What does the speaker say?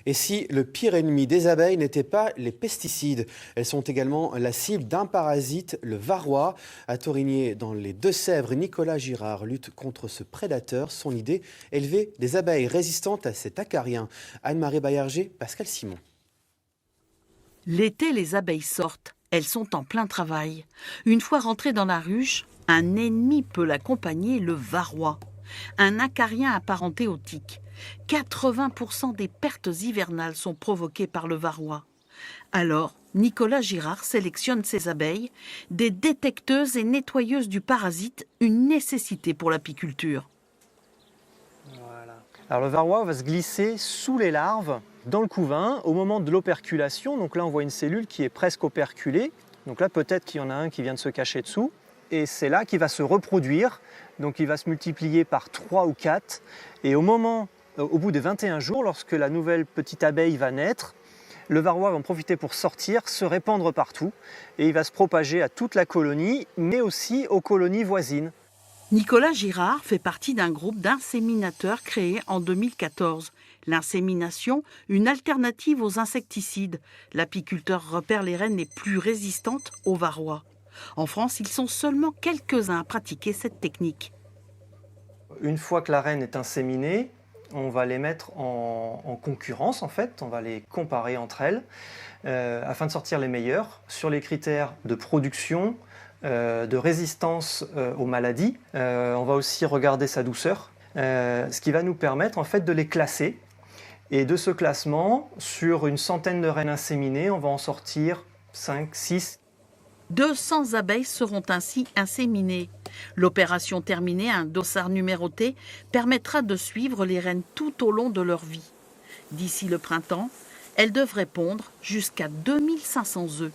Et si le pire ennemi des abeilles n'était pas les pesticides? Elles sont également la cible d'un parasite, le varroa. À Torigné, dans les Deux-Sèvres, Nicolas Girard lutte contre ce prédateur. Son idée, élever des abeilles résistantes à cet acarien. Anne-Marie Baillarger, Pascal Simon. L'été, les abeilles sortent. Elles sont en plein travail. Une fois rentrées dans la ruche, un ennemi peut l'accompagner, le varroa. Un acarien apparenté au tic. 80% des pertes hivernales sont provoquées par le varroa. Alors, Nicolas Girard sélectionne ses abeilles, des détecteuses et nettoyeuses du parasite, une nécessité pour l'apiculture. Voilà. Alors le varroa va se glisser sous les larves dans le couvain au moment de l'operculation. Donc là on voit une cellule qui est presque operculée. Donc là peut-être qu'il y en a un qui vient de se cacher dessous. Et c'est là qu'il va se reproduire. Donc il va se multiplier par 3 ou 4. Et au bout de 21 jours, lorsque la nouvelle petite abeille va naître, le varroa va en profiter pour sortir, se répandre partout. Et il va se propager à toute la colonie, mais aussi aux colonies voisines. Nicolas Girard fait partie d'un groupe d'inséminateurs créé en 2014. L'insémination, une alternative aux insecticides. L'apiculteur repère les reines les plus résistantes au varroa. En France, ils sont seulement quelques-uns à pratiquer cette technique. Une fois que la reine est inséminée, on va les mettre en concurrence en fait, on va les comparer entre elles afin de sortir les meilleures sur les critères de production, de résistance aux maladies. On va aussi regarder sa douceur, ce qui va nous permettre en fait de les classer. Et de ce classement, sur une centaine de reines inséminées, on va en sortir 5, 6. 200 abeilles seront ainsi inséminées. L'opération terminée, un dossard numéroté permettra de suivre les reines tout au long de leur vie. D'ici le printemps, elles devraient pondre jusqu'à 2500 œufs.